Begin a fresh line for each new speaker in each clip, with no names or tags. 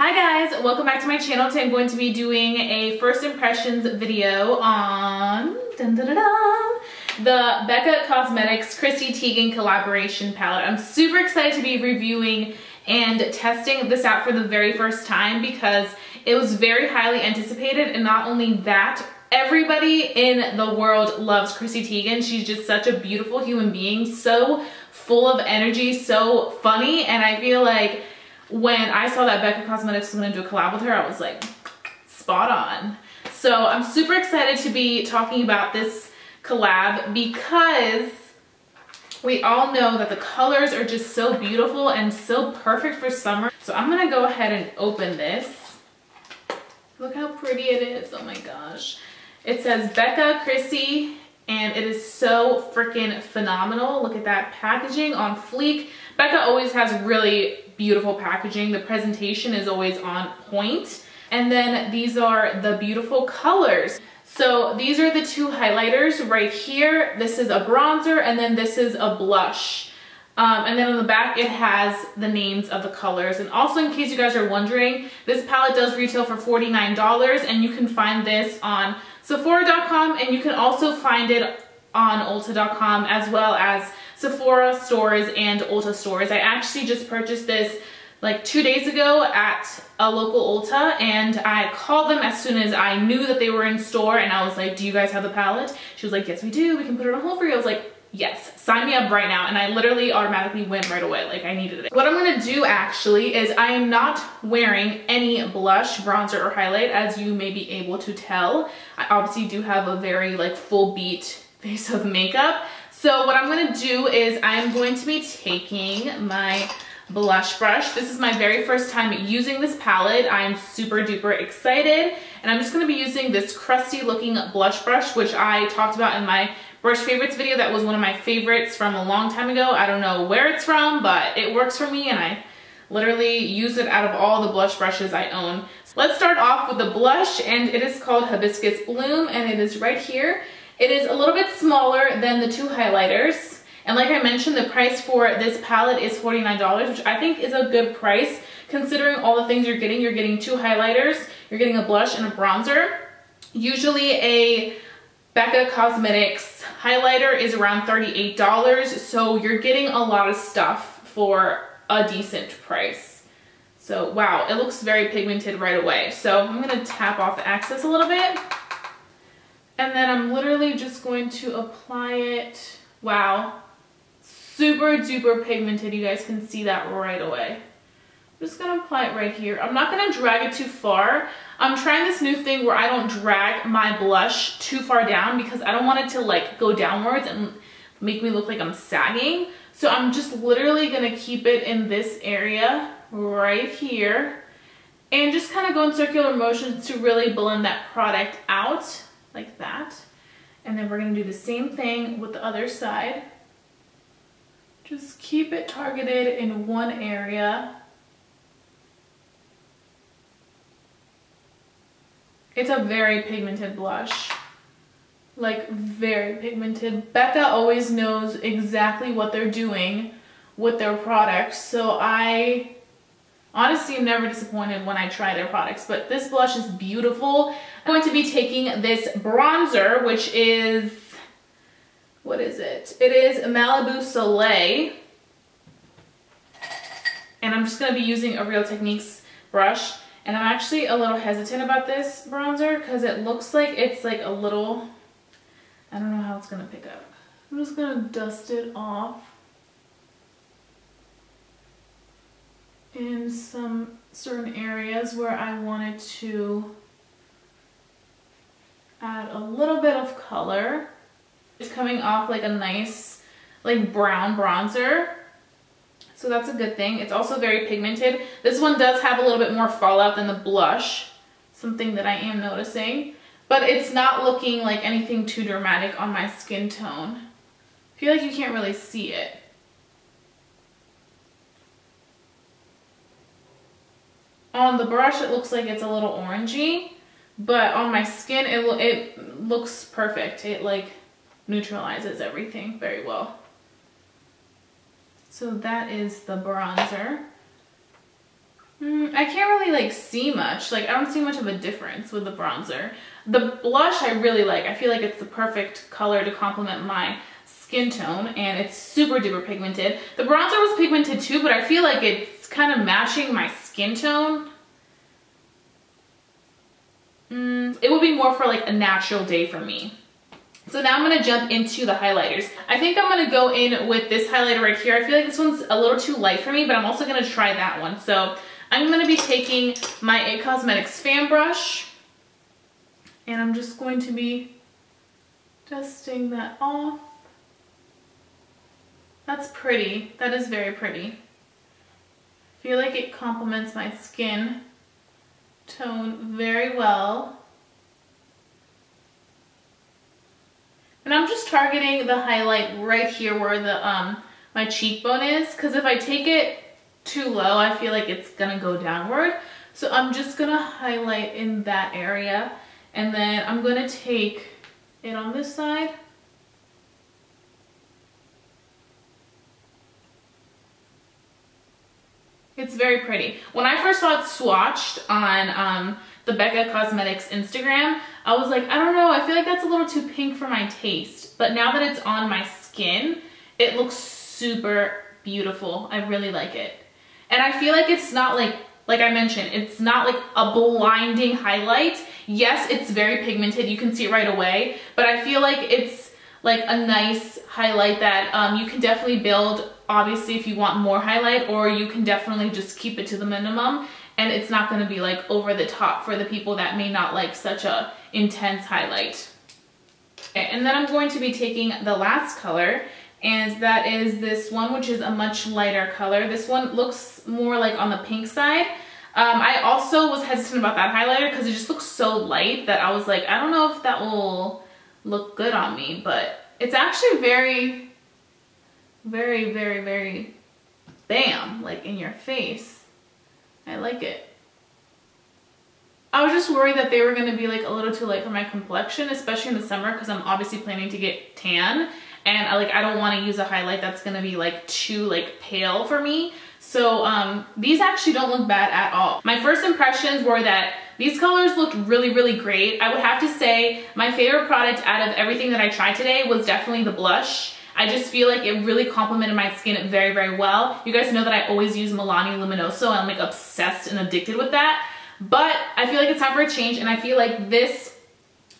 Hi guys, welcome back to my channel. Today I'm going to be doing a first impressions video on the Becca Cosmetics Chrissy Teigan collaboration palette. I'm super excited to be reviewing and testing this out for the very first time because it was very highly anticipated, and not only that, everybody in the world loves Chrissy Teigan. She's just such a beautiful human being, so full of energy, so funny, and I feel like when I saw that Becca Cosmetics was going to do a collab with her, I was like, spot on. So I'm super excited to be talking about this collab because we all know that the colors are just so beautiful and so perfect for summer. So I'm going to go ahead and open this. Look how pretty it is. Oh my gosh. It says Becca Chrissy, and it is so freaking phenomenal. Look at that packaging on fleek. Becca always has really beautiful packaging. The presentation is always on point. And then these are the beautiful colors. So these are the two highlighters right here. This is a bronzer, and then this is a blush. And then on the back it has the names of the colors. And also, in case you guys are wondering, this palette does retail for $49, and you can find this on Sephora.com, and you can also find it on Ulta.com, as well as Sephora stores and Ulta stores. I actually just purchased this like 2 days ago at a local Ulta, and I called them as soon as I knew that they were in store, and I was like, do you guys have the palette? She was like, yes we do, we can put it on hold for you. I was like, yes, sign me up right now. And I literally automatically went right away, like I needed it. What I'm gonna do actually is I am not wearing any blush, bronzer, or highlight, as you may be able to tell. I obviously do have a very like full beat face of makeup. So what I'm gonna do is I'm going to be taking my blush brush. This is my very first time using this palette. I'm super duper excited. And I'm just gonna be using this crusty looking blush brush, which I talked about in my brush favorites video. That was one of my favorites from a long time ago. I don't know where it's from, but it works for me, and I literally use it out of all the blush brushes I own. So let's start off with the blush, and it is called Hibiscus Bloom, and it is right here. It is a little bit smaller than the two highlighters. And like I mentioned, the price for this palette is $49, which I think is a good price considering all the things you're getting. You're getting two highlighters, you're getting a blush and a bronzer. Usually a Becca Cosmetics highlighter is around $38, so you're getting a lot of stuff for a decent price. So wow, it looks very pigmented right away. So I'm gonna tap off the excess a little bit, and then I'm literally just going to apply it. Wow, super duper pigmented. You guys can see that right away. I'm just gonna apply it right here. I'm not gonna drag it too far. I'm trying this new thing where I don't drag my blush too far down because I don't want it to like go downwards and make me look like I'm sagging. So I'm just literally gonna keep it in this area right here and just kind of go in circular motions to really blend that product out like that. And then we're gonna do the same thing with the other side. Just keep it targeted in one area. It's a very pigmented blush, like very pigmented. Becca always knows exactly what they're doing with their products, so I honestly am never disappointed when I try their products. But this blush is beautiful. I'm going to be taking this bronzer, which is, what is it? It is Malibu Soleil. And I'm just going to be using a Real Techniques brush. And I'm actually a little hesitant about this bronzer because it looks like it's like a little, I don't know how it's going to pick up. I'm just going to dust it off in some certain areas where I wanted to add a little bit of color. It's coming off like a nice like brown bronzer, so that's a good thing. It's also very pigmented. This one does have a little bit more fallout than the blush, something that I am noticing, but it's not looking like anything too dramatic on my skin tone. I feel like you can't really see it. On the brush it looks like it's a little orangey, but on my skin it looks perfect. It like neutralizes everything very well. So that is the bronzer. I can't really like see much. Like I don't see much of a difference with the bronzer. The blush I really like. I feel like it's the perfect color to complement my skin tone, and it's super duper pigmented. The bronzer was pigmented too, but I feel like it's kind of matching my skin tone. It would be more for like a natural day for me. So now I'm going to jump into the highlighters. I think I'm going to go in with this highlighter right here. I feel like this one's a little too light for me, but I'm also going to try that one. So I'm going to be taking my IT Cosmetics fan brush, and I'm just going to be dusting that off. That's pretty. That is very pretty. I feel like it complements my skin tone very well. And I'm just targeting the highlight right here where the my cheekbone is, because if I take it too low, I feel like it's gonna go downward. So I'm just gonna highlight in that area, and then I'm gonna take it on this side. It's very pretty. When I first saw it swatched on the Becca Cosmetics Instagram, I was like, I don't know, I feel like that's a little too pink for my taste. But now that it's on my skin, it looks super beautiful. I really like it. And I feel like it's not like I mentioned, it's not like a blinding highlight. Yes, it's very pigmented, you can see it right away, but I feel like it's like a nice highlight that you can definitely build, obviously, if you want more highlight, or you can definitely just keep it to the minimum, and it's not going to be like over the top for the people that may not like such a intense highlight. Okay, and then I'm going to be taking the last color, and that is this one, which is a much lighter color. This one looks more like on the pink side. I also was hesitant about that highlighter because it just looks so light that I was like, I don't know if that will look good on me, but it's actually very, very, very, very bam, like in your face. I like it. I was just worried that they were going to be like a little too light for my complexion, especially in the summer, because I'm obviously planning to get tan, and I don't want to use a highlight that's going to be like too like pale for me. So these actually don't look bad at all. My first impressions were that these colors looked really, really great. I would have to say my favorite product out of everything that I tried today was definitely the blush. I just feel like it really complemented my skin very, very well. You guys know that I always use Milani Luminoso. I'm like obsessed and addicted with that. But I feel like it's time for a change, and I feel like this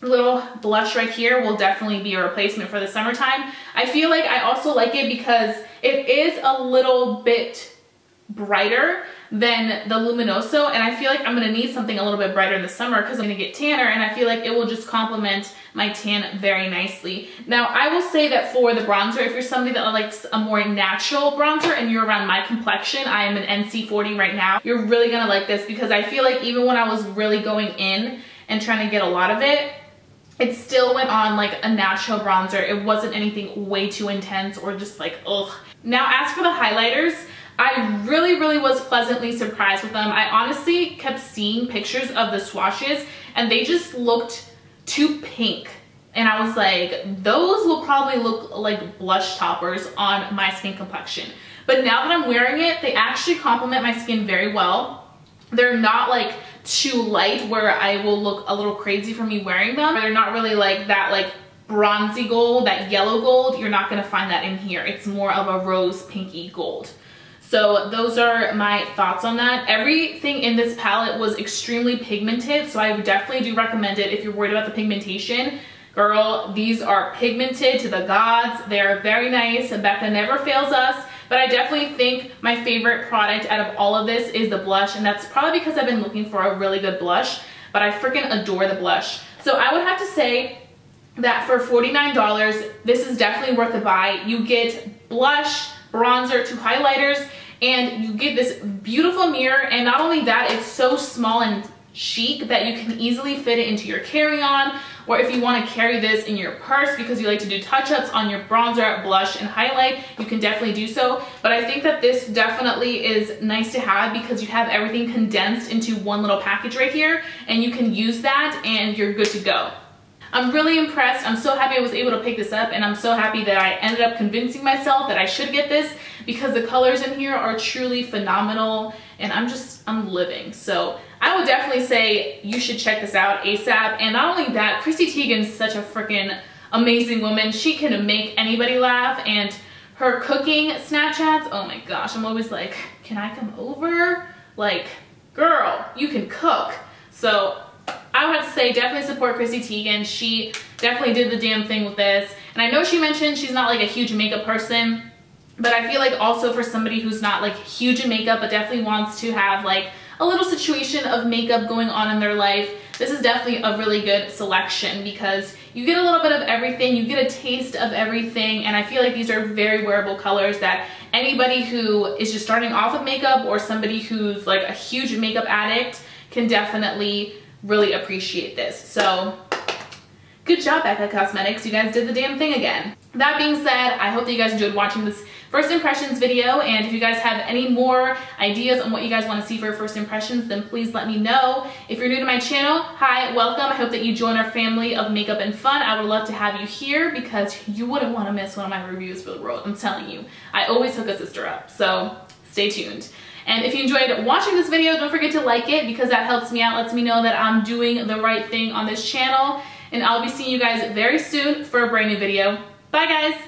little blush right here will definitely be a replacement for the summertime. I feel like I also like it because it is a little bit brighter than the Luminoso, and I feel like I'm gonna need something a little bit brighter in the summer because I'm gonna get tanner, and I feel like it will just complement my tan very nicely. Now, I will say that for the bronzer, if you're somebody that likes a more natural bronzer and you're around my complexion, I am an NC40 right now, you're really gonna like this, because I feel like even when I was really going in and trying to get a lot of it, it still went on like a natural bronzer. It wasn't anything way too intense or just like, ugh. Now, as for the highlighters, I really, really was pleasantly surprised with them. I honestly kept seeing pictures of the swatches and they just looked too pink. And I was like, those will probably look like blush toppers on my skin complexion. But now that I'm wearing it, they actually complement my skin very well. They're not like too light where I will look a little crazy for me wearing them. They're not really like that like bronzy gold, that yellow gold. You're not gonna find that in here. It's more of a rose pinky gold. So those are my thoughts on that. Everything in this palette was extremely pigmented, so I would definitely do recommend it if you're worried about the pigmentation. Girl, these are pigmented to the gods. They are very nice. Becca never fails us, but I definitely think my favorite product out of all of this is the blush, and that's probably because I've been looking for a really good blush, but I freaking adore the blush. So I would have to say that for $49, this is definitely worth the buy. You get blush, bronzer, 2 highlighters, and you get this beautiful mirror. And not only that, it's so small and chic that you can easily fit it into your carry-on, or if you want to carry this in your purse because you like to do touch-ups on your bronzer, blush, and highlight, you can definitely do so. But I think that this definitely is nice to have because you have everything condensed into one little package right here, and you can use that and you're good to go. I'm really impressed. I'm so happy I was able to pick this up, and I'm so happy that I ended up convincing myself that I should get this because the colors in here are truly phenomenal, and I'm living. So I would definitely say you should check this out ASAP. And not only that, Chrissy Teigan is such a freaking amazing woman. She can make anybody laugh, and her cooking Snapchats, oh my gosh, I'm always like, can I come over? Like, girl, you can cook. So I would have to say definitely support Chrissy Teigan. She definitely did the damn thing with this. And I know she mentioned she's not like a huge makeup person, but I feel like also for somebody who's not like huge in makeup but definitely wants to have like a little situation of makeup going on in their life, this is definitely a really good selection because you get a little bit of everything, you get a taste of everything, and I feel like these are very wearable colors that anybody who is just starting off with makeup or somebody who's like a huge makeup addict can definitely really appreciate this. So good job, Becca Cosmetics. You guys did the damn thing again. That being said, I hope that you guys enjoyed watching this first impressions video, and if you guys have any more ideas on what you guys want to see for first impressions, then please let me know. If you're new to my channel, hi, welcome. I hope that you join our family of makeup and fun. I would love to have you here because you wouldn't want to miss one of my reviews for the world. I'm telling you, I always hook a sister up, so stay tuned. And if you enjoyed watching this video, don't forget to like it because that helps me out, lets me know that I'm doing the right thing on this channel. And I'll be seeing you guys very soon for a brand new video. Bye guys!